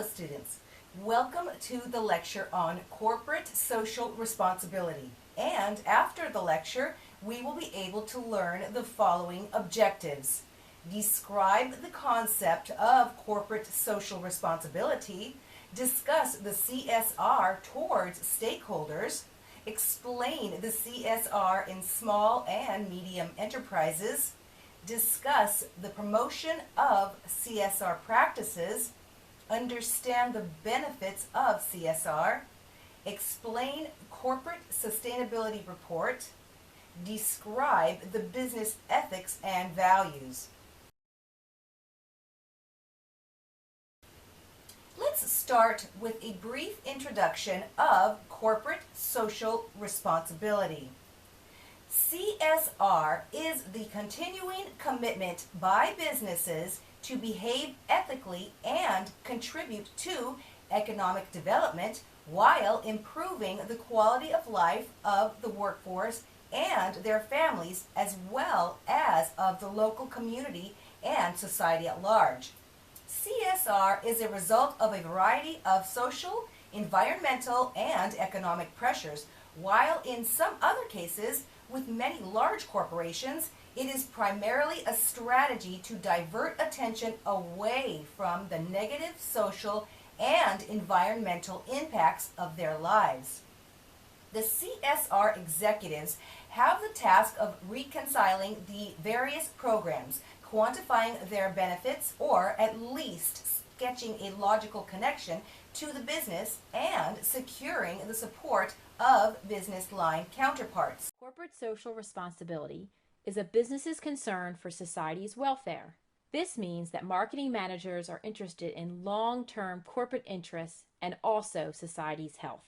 Hello students, welcome to the lecture on corporate social responsibility, and after the lecture we will be able to learn the following objectives. Describe the concept of corporate social responsibility, discuss the CSR towards stakeholders, explain the CSR in small and medium enterprises, discuss the promotion of CSR practices, understand the benefits of CSR, explain corporate sustainability report, describe the business ethics and values. Let's start with a brief introduction of corporate social responsibility. CSR is the continuing commitment by businesses to behave ethically and contribute to economic development while improving the quality of life of the workforce and their families, as well as of the local community and society at large. CSR is a result of a variety of social, environmental, and economic pressures, while in some other cases, with many large corporations, it is primarily a strategy to divert attention away from the negative social and environmental impacts of their lives. The CSR executives have the task of reconciling the various programs, quantifying their benefits, or at least sketching a logical connection to the business and securing the support of business line counterparts. Corporate social responsibility is a business's concern for society's welfare. This means that marketing managers are interested in long-term corporate interests and also society's health.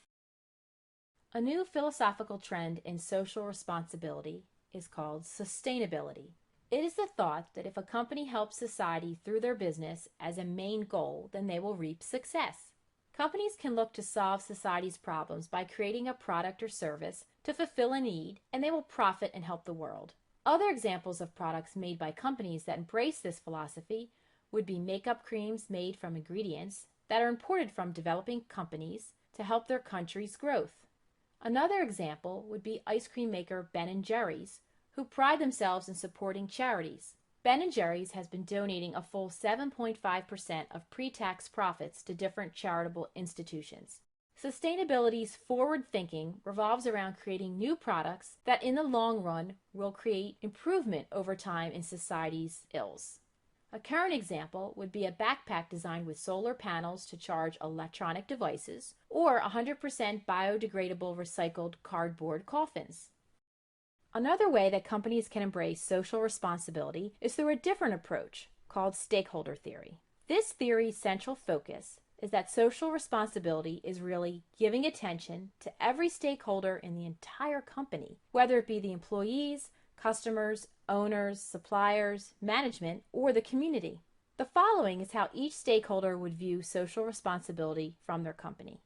A new philosophical trend in social responsibility is called sustainability. It is the thought that if a company helps society through their business as a main goal, then they will reap success. Companies can look to solve society's problems by creating a product or service to fulfill a need, and they will profit and help the world. Other examples of products made by companies that embrace this philosophy would be makeup creams made from ingredients that are imported from developing companies to help their country's growth. Another example would be ice cream maker Ben & Jerry's, who pride themselves in supporting charities. Ben & Jerry's has been donating a full 7.5% of pre-tax profits to different charitable institutions. Sustainability's forward thinking revolves around creating new products that in the long run will create improvement over time in society's ills. A current example would be a backpack designed with solar panels to charge electronic devices, or 100% biodegradable recycled cardboard coffins. Another way that companies can embrace social responsibility is through a different approach called stakeholder theory. This theory's central focus is that social responsibility is really giving attention to every stakeholder in the entire company, whether it be the employees, customers, owners, suppliers, management, or the community. The following is how each stakeholder would view social responsibility from their company.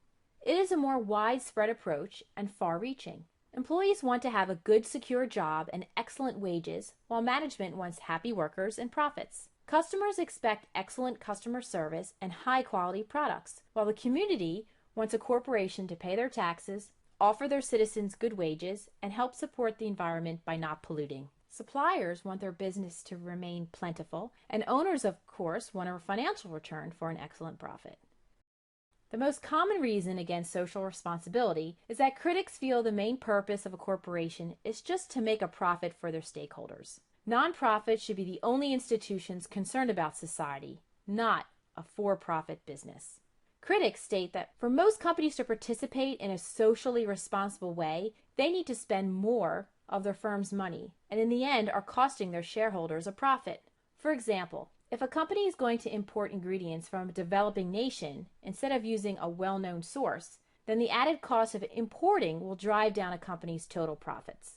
It is a more widespread approach and far-reaching. Employees want to have a good, secure job and excellent wages, while management wants happy workers and profits. Customers expect excellent customer service and high-quality products, while the community wants a corporation to pay their taxes, offer their citizens good wages, and help support the environment by not polluting. Suppliers want their business to remain plentiful, and owners, of course, want a financial return for an excellent profit. The most common reason against social responsibility is that critics feel the main purpose of a corporation is just to make a profit for their stakeholders. Nonprofits should be the only institutions concerned about society, not a for-profit business. Critics state that for most companies to participate in a socially responsible way, they need to spend more of their firm's money, and in the end are costing their shareholders a profit. For example, if a company is going to import ingredients from a developing nation instead of using a well-known source, then the added cost of importing will drive down a company's total profits.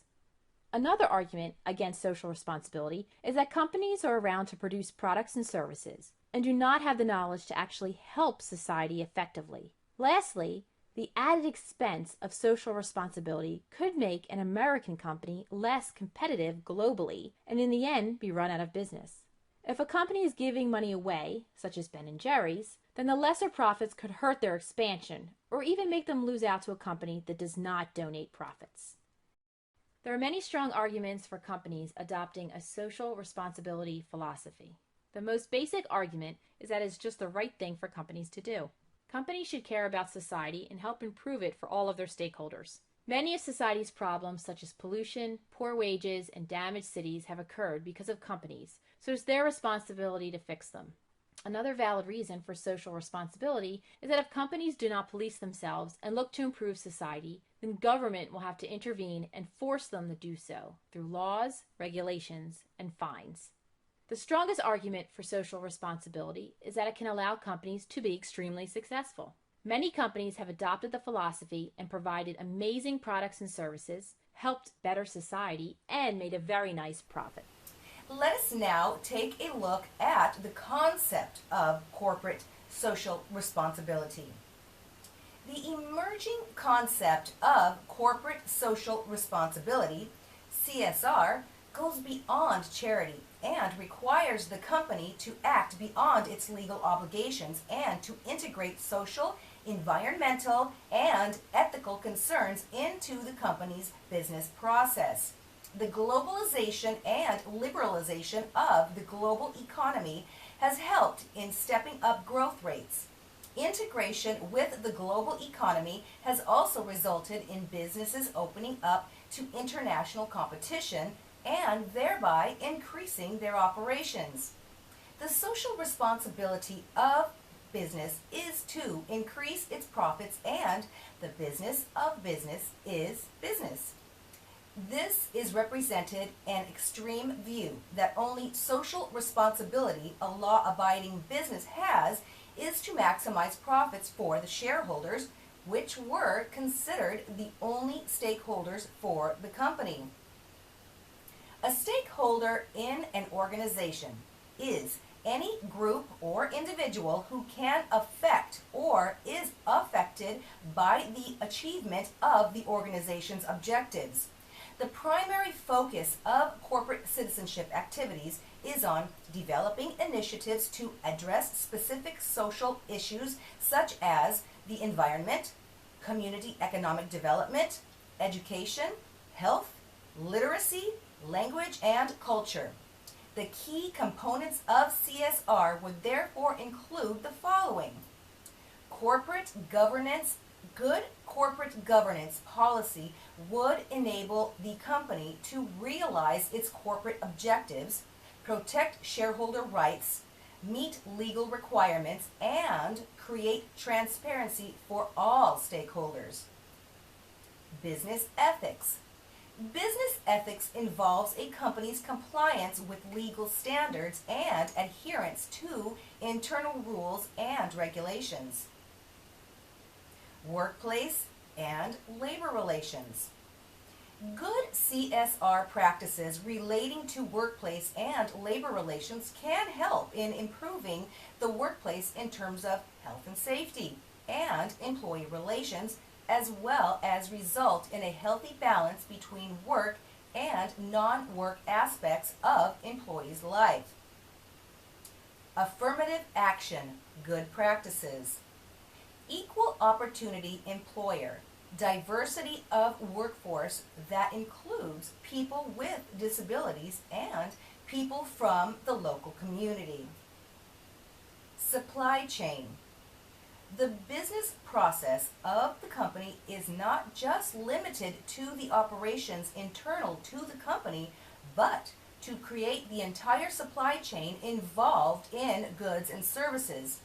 Another argument against social responsibility is that companies are around to produce products and services and do not have the knowledge to actually help society effectively. Lastly, the added expense of social responsibility could make an American company less competitive globally and in the end be run out of business. If a company is giving money away, such as Ben & Jerry's, then the lesser profits could hurt their expansion or even make them lose out to a company that does not donate profits. There are many strong arguments for companies adopting a social responsibility philosophy. The most basic argument is that it's just the right thing for companies to do. Companies should care about society and help improve it for all of their stakeholders. Many of society's problems, such as pollution, poor wages, and damaged cities, have occurred because of companies, so it's their responsibility to fix them. Another valid reason for social responsibility is that if companies do not police themselves and look to improve society, then government will have to intervene and force them to do so through laws, regulations, and fines. The strongest argument for social responsibility is that it can allow companies to be extremely successful. Many companies have adopted the philosophy and provided amazing products and services, helped better society, and made a very nice profit. Let us now take a look at the concept of corporate social responsibility. The emerging concept of corporate social responsibility, CSR, goes beyond charity and requires the company to act beyond its legal obligations and to integrate social, environmental, and ethical concerns into the company's business process. The globalization and liberalization of the global economy has helped in stepping up growth rates. Integration with the global economy has also resulted in businesses opening up to international competition and thereby increasing their operations. The social responsibility of business is to increase its profits, and the business of business is business. This is represented an extreme view that only social responsibility a law-abiding business has is to maximize profits for the shareholders, which were considered the only stakeholders for the company. A stakeholder in an organization is any group or individual who can affect or is affected by the achievement of the organization's objectives. The primary focus of corporate citizenship activities is on developing initiatives to address specific social issues such as the environment, community economic development, education, health, literacy, language, and culture. The key components of CSR would therefore include the following: corporate governance. Good corporate governance policy would enable the company to realize its corporate objectives, protect shareholder rights, meet legal requirements, and create transparency for all stakeholders. Business ethics. Business ethics involves a company's compliance with legal standards and adherence to internal rules and regulations. Workplace and labor relations. Good CSR practices relating to workplace and labor relations can help in improving the workplace in terms of health and safety and employee relations, as well as result in a healthy balance between work and non-work aspects of employees' life. Affirmative action, good practices. Equal opportunity employer, diversity of workforce that includes people with disabilities and people from the local community. Supply chain. The business process of the company is not just limited to the operations internal to the company, but to create the entire supply chain involved in goods and services.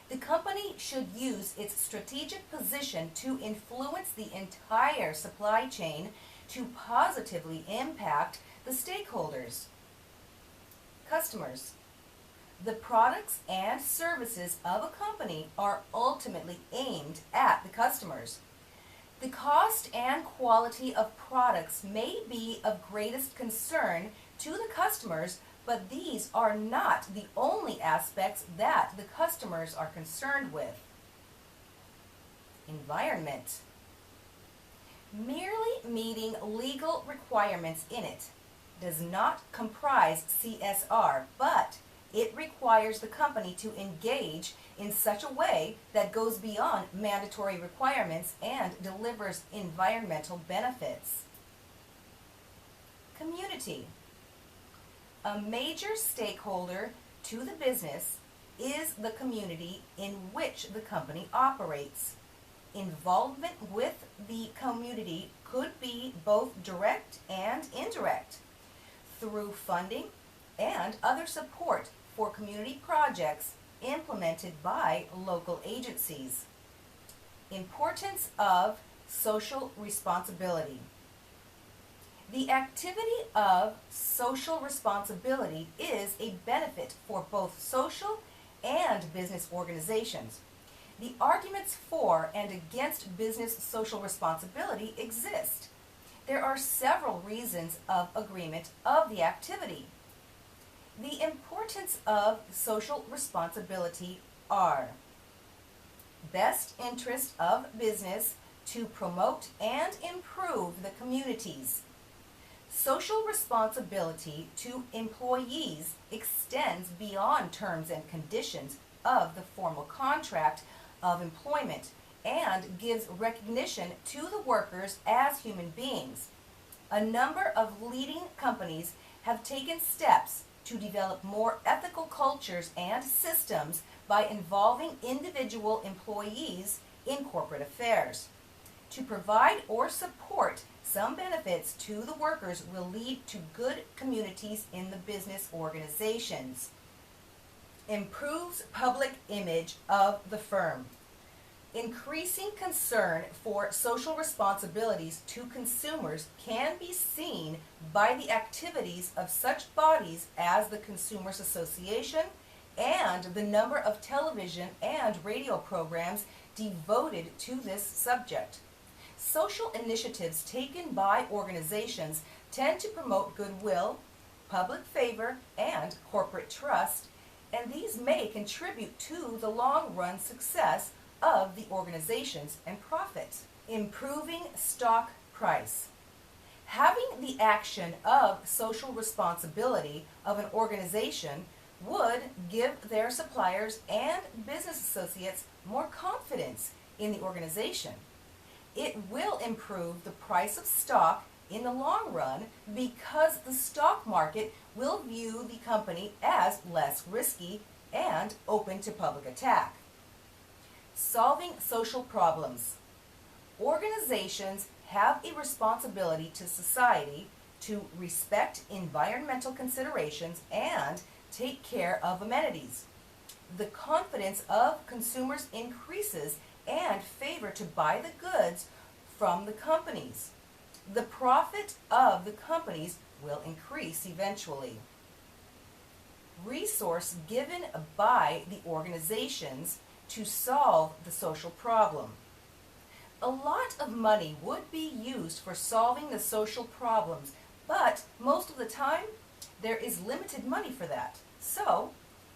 The company should use its strategic position to influence the entire supply chain to positively impact the stakeholders. Customers. The products and services of a company are ultimately aimed at the customers. The cost and quality of products may be of greatest concern to the customers, but these are not the only aspects that the customers are concerned with. Environment. Merely meeting legal requirements in it does not comprise CSR, but It requires the company to engage in such a way that goes beyond mandatory requirements and delivers environmental benefits. Community. A major stakeholder to the business is the community in which the company operates. Involvement with the community could be both direct and indirect through funding and other support for community projects implemented by local agencies. Importance of social responsibility. The activity of social responsibility is a benefit for both social and business organizations. The arguments for and against business social responsibility exist. There are several reasons of agreement of the activity. The importance of social responsibility are: best interest of business to promote and improve the communities. Social responsibility to employees extends beyond terms and conditions of the formal contract of employment and gives recognition to the workers as human beings. A number of leading companies have taken steps to develop more ethical cultures and systems by involving individual employees in corporate affairs. To provide or support some benefits to the workers will lead to good communities in the business organizations. Improves public image of the firm. Increasing concern for social responsibilities to consumers can be seen by the activities of such bodies as the Consumers Association and the number of television and radio programs devoted to this subject. Social initiatives taken by organizations tend to promote goodwill, public favor, and corporate trust, and these may contribute to the long-run success of the organizations and profits. Improving stock price. Having the action of social responsibility of an organization would give their suppliers and business associates more confidence in the organization. It will improve the price of stock in the long run because the stock market will view the company as less risky and open to public attack. Solving social problems. Organizations have a responsibility to society to respect environmental considerations and take care of amenities. The confidence of consumers increases and favor to buy the goods from the companies. The profit of the companies will increase eventually. Resource given by the organizations to solve the social problem. A lot of money would be used for solving the social problems, but most of the time there is limited money for that. So,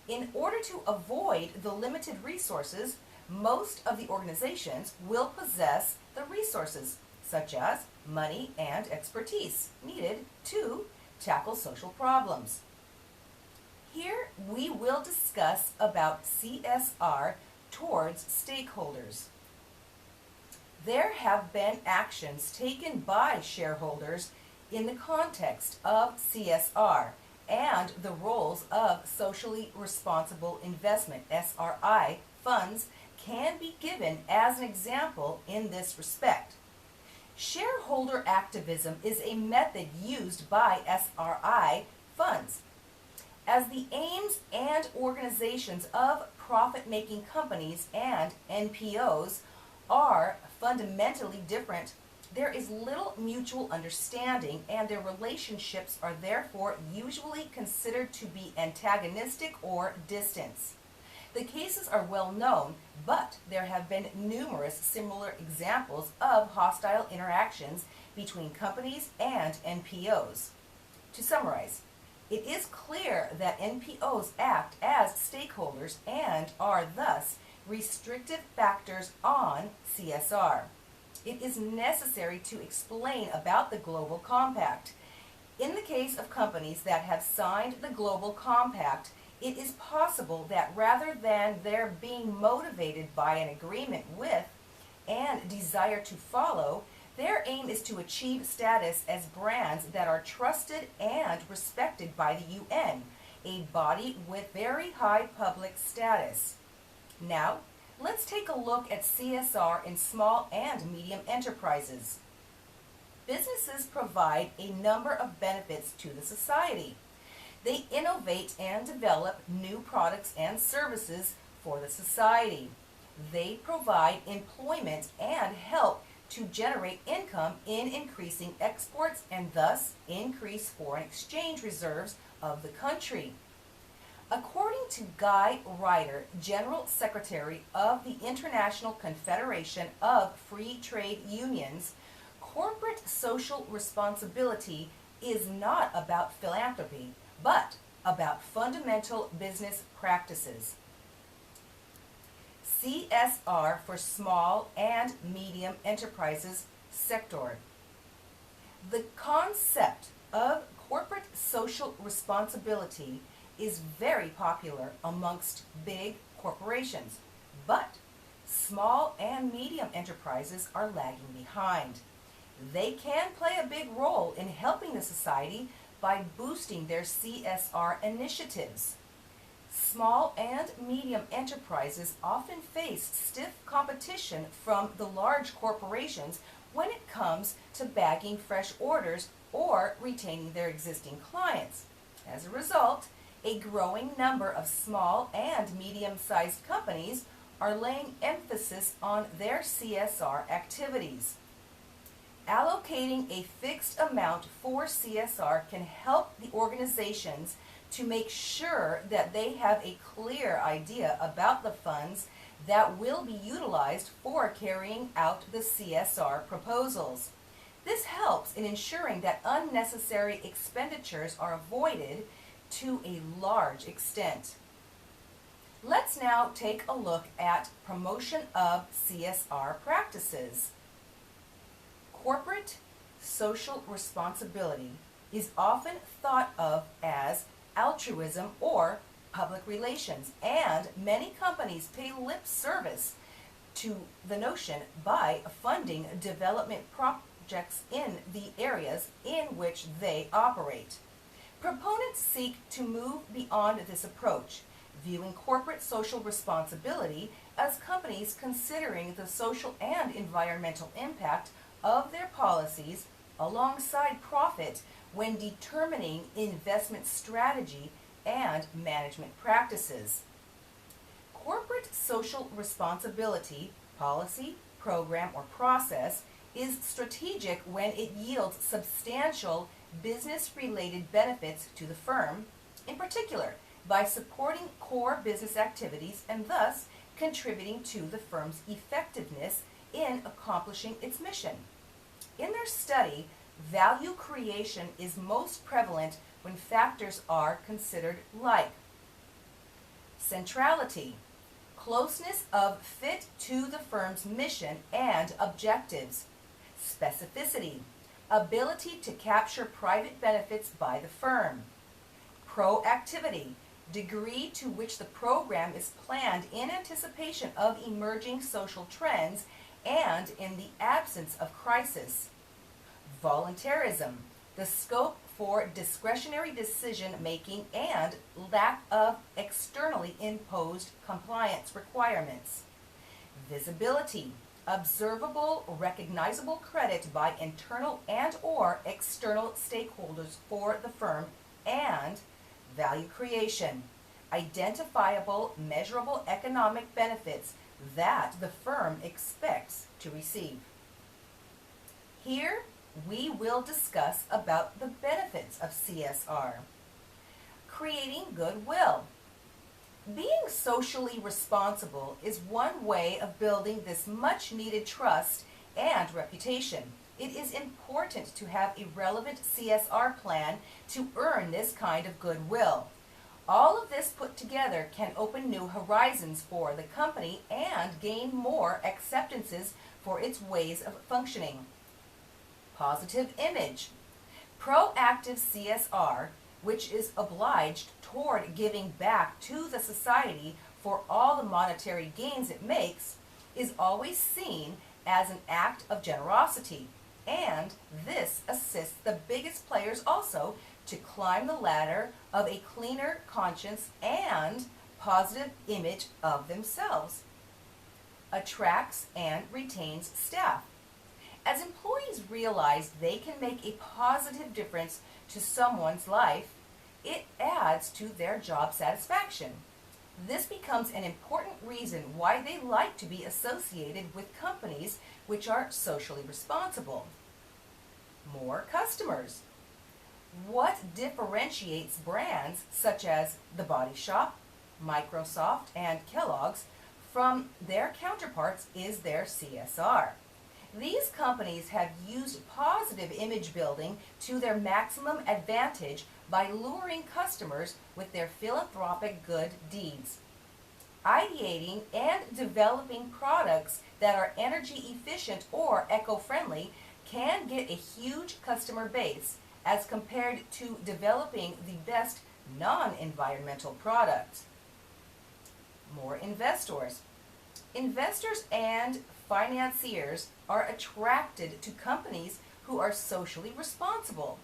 in order to avoid the limited resources, most of the organizations will possess the resources, such as money and expertise, needed to tackle social problems. Here we will discuss about CSR towards stakeholders. There have been actions taken by shareholders in the context of CSR and the roles of socially responsible investment, SRI, funds can be given as an example in this respect. Shareholder activism is a method used by SRI funds. As the aims and organizations of profit-making companies and NPOs are fundamentally different, there is little mutual understanding and their relationships are therefore usually considered to be antagonistic or distant. The cases are well known, but there have been numerous similar examples of hostile interactions between companies and NPOs. To summarize, it is clear that NPOs act as stakeholders and are thus restrictive factors on CSR. It is necessary to explain about the Global Compact. In the case of companies that have signed the Global Compact, it is possible that rather than their being motivated by an agreement with and desire to follow, their aim is to achieve status as brands that are trusted and respected by the UN, a body with very high public status. Now, let's take a look at CSR in small and medium enterprises. Businesses provide a number of benefits to the society. They innovate and develop new products and services for the society. They provide employment and help to generate income in increasing exports and thus increase foreign exchange reserves of the country. According to Guy Ryder, General Secretary of the International Confederation of Free Trade Unions, corporate social responsibility is not about philanthropy, but about fundamental business practices. CSR for small and medium enterprises sector. The concept of corporate social responsibility is very popular amongst big corporations, but small and medium enterprises are lagging behind. They can play a big role in helping the society by boosting their CSR initiatives. Small and medium enterprises often face stiff competition from the large corporations when it comes to bagging fresh orders or retaining their existing clients. As a result, a growing number of small and medium-sized companies are laying emphasis on their CSR activities. Allocating a fixed amount for CSR can help the organizations to make sure that they have a clear idea about the funds that will be utilized for carrying out the CSR proposals. This helps in ensuring that unnecessary expenditures are avoided to a large extent. Let's now take a look at promotion of CSR practices. Corporate social responsibility is often thought of as altruism or public relations, and many companies pay lip service to the notion by funding development projects in the areas in which they operate. Proponents seek to move beyond this approach, viewing corporate social responsibility as companies considering the social and environmental impact of their policies alongside profit when determining investment strategy and management practices. Corporate social responsibility, policy, program, or process is strategic when it yields substantial business-related benefits to the firm, in particular by supporting core business activities and thus contributing to the firm's effectiveness in accomplishing its mission. In their study, value creation is most prevalent when factors are considered like centrality, closeness of fit to the firm's mission and objectives, specificity, ability to capture private benefits by the firm, proactivity, degree to which the program is planned in anticipation of emerging social trends and in the absence of crisis, voluntarism, the scope for discretionary decision-making and lack of externally imposed compliance requirements, visibility, observable, recognizable credit by internal and or external stakeholders for the firm, and value creation, identifiable, measurable economic benefits that the firm expects to receive. Here, we will discuss about the benefits of CSR. Creating goodwill. Being socially responsible is one way of building this much needed trust and reputation. It is important to have a relevant CSR plan to earn this kind of goodwill. All of this put together can open new horizons for the company and gain more acceptances for its ways of functioning. Positive image. Proactive CSR which is obliged toward giving back to the society for all the monetary gains it makes, is always seen as an act of generosity, and this assists the biggest players also to climb the ladder of a cleaner conscience and positive image of themselves. Attracts and retains staff. As employees realize they can make a positive difference to someone's life, it adds to their job satisfaction. This becomes an important reason why they like to be associated with companies which are socially responsible. More customers. What differentiates brands such as The Body Shop, Microsoft, and Kellogg's from their counterparts is their CSR. These companies have used positive image building to their maximum advantage by luring customers with their philanthropic good deeds. Ideating and developing products that are energy efficient or eco-friendly can get a huge customer base as compared to developing the best non-environmental products. More investors. Investors and financiers are attracted to companies who are socially responsible.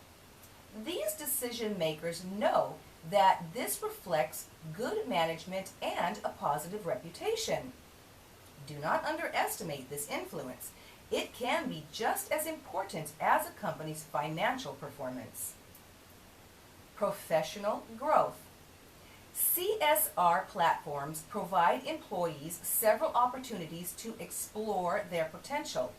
These decision makers know that this reflects good management and a positive reputation. Do not underestimate this influence. It can be just as important as a company's financial performance. Professional growth. CSR platforms provide employees several opportunities to explore their potential.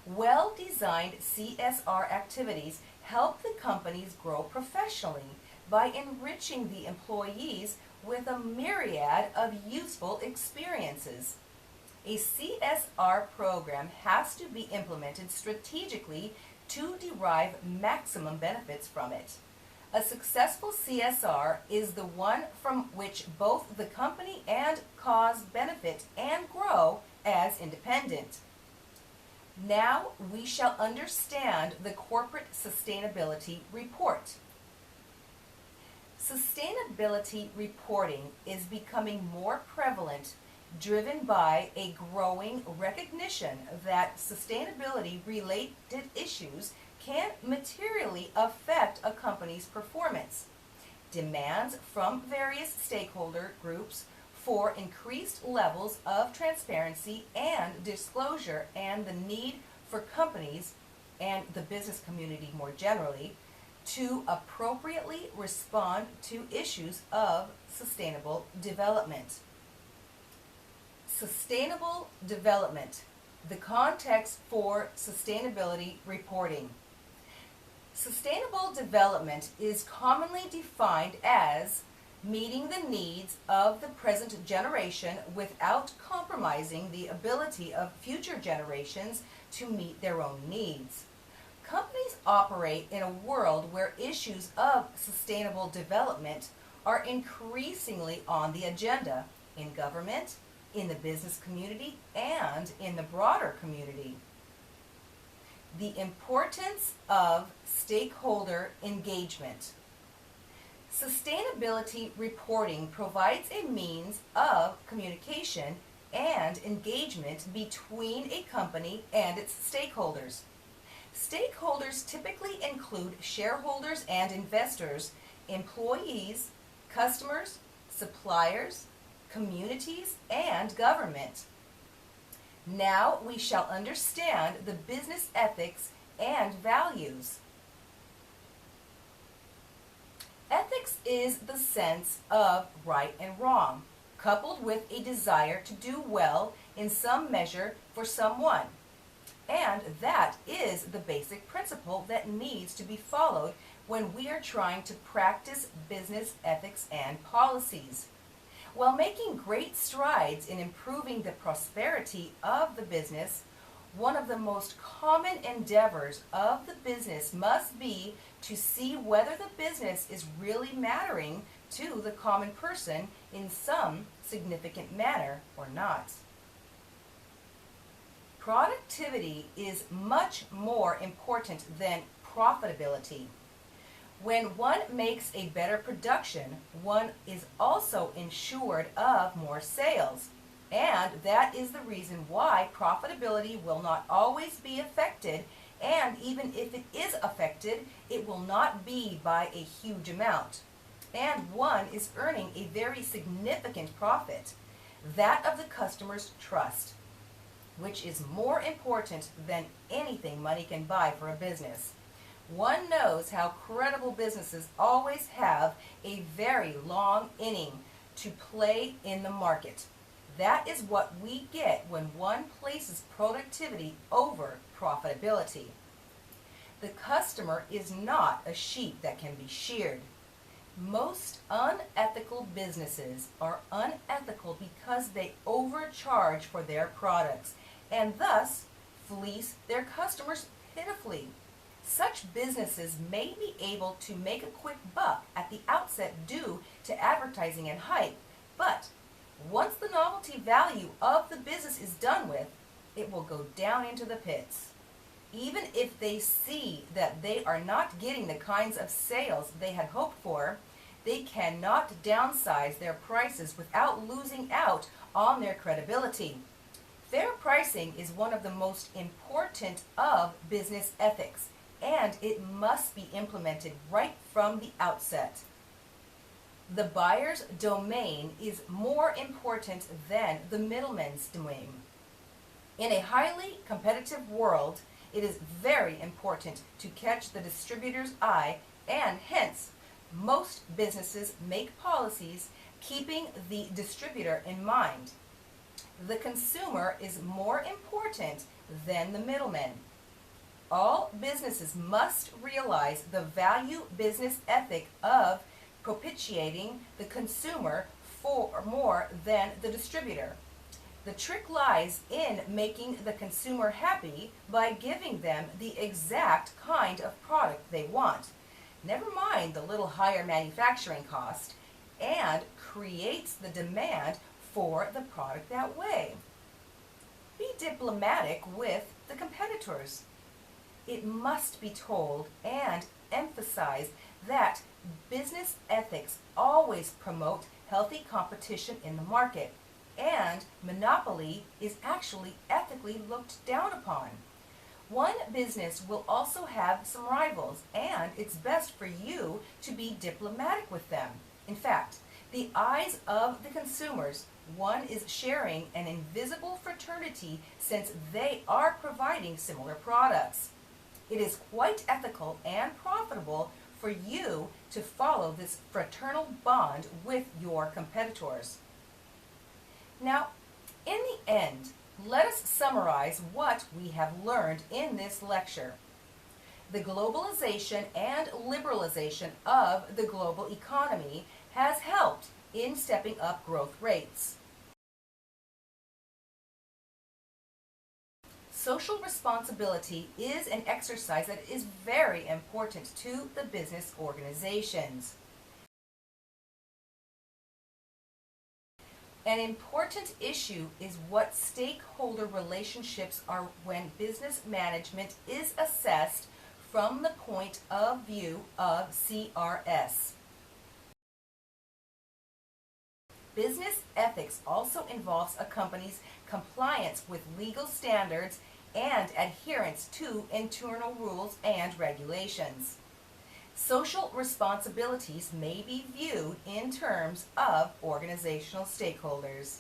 Well-designed CSR activities help the companies grow professionally by enriching the employees with a myriad of useful experiences. A CSR program has to be implemented strategically to derive maximum benefits from it. A successful CSR is the one from which both the company and cause benefit and grow as independent. Now we shall understand the Corporate Sustainability Report. Sustainability reporting is becoming more prevalent, driven by a growing recognition that sustainability-related issues can materially affect a company's performance. Demands from various stakeholder groups for increased levels of transparency and disclosure, and the need for companies and the business community more generally to appropriately respond to issues of sustainable development. Sustainable development, the context for sustainability reporting. Sustainable development is commonly defined as meeting the needs of the present generation without compromising the ability of future generations to meet their own needs. Companies operate in a world where issues of sustainable development are increasingly on the agenda in government, in the business community, and in the broader community. The importance of stakeholder engagement. Sustainability reporting provides a means of communication and engagement between a company and its stakeholders. Stakeholders typically include shareholders and investors, employees, customers, suppliers, communities, and government. Now we shall understand the business ethics and values. Ethics is the sense of right and wrong, coupled with a desire to do well in some measure for someone. And that is the basic principle that needs to be followed when we are trying to practice business ethics and policies. While making great strides in improving the prosperity of the business, one of the most common endeavors of the business must be to see whether the business is really mattering to the common person in some significant manner or not. Productivity is much more important than profitability. When one makes a better production, one is also ensured of more sales. And that is the reason why profitability will not always be affected, and even if it is affected, it will not be by a huge amount. And one is earning a very significant profit, that of the customer's trust, which is more important than anything money can buy for a business. One knows how credible businesses always have a very long inning to play in the market. That is what we get when one places productivity over profitability. The customer is not a sheep that can be sheared. Most unethical businesses are unethical because they overcharge for their products and thus fleece their customers pitifully. Such businesses may be able to make a quick buck at the outset due to advertising and hype, but once the novelty value of the business is done with, it will go down into the pits. Even if they see that they are not getting the kinds of sales they had hoped for, they cannot downsize their prices without losing out on their credibility. Fair pricing is one of the most important of business ethics, and it must be implemented right from the outset. The buyer's domain is more important than the middleman's domain. In a highly competitive world, it is very important to catch the distributor's eye, and hence, most businesses make policies keeping the distributor in mind. The consumer is more important than the middleman. All businesses must realize the value business ethic of propitiating the consumer for more than the distributor. The trick lies in making the consumer happy by giving them the exact kind of product they want, never mind the little higher manufacturing cost, and creates the demand for the product that way. Be diplomatic with the competitors. It must be told and emphasized that business ethics always promote healthy competition in the market, and monopoly is actually ethically looked down upon. One business will also have some rivals, and it's best for you to be diplomatic with them. In fact, the eyes of the consumers, one is sharing an invisible fraternity since they are providing similar products. It is quite ethical and profitable for you to follow this fraternal bond with your competitors. Now, in the end, let us summarize what we have learned in this lecture. The globalization and liberalization of the global economy has helped in stepping up growth rates. Social responsibility is an exercise that is very important to the business organizations. An important issue is what stakeholder relationships are when business management is assessed from the point of view of CRS. Business ethics also involves a company's compliance with legal standards and adherence to internal rules and regulations. Social responsibilities may be viewed in terms of organizational stakeholders.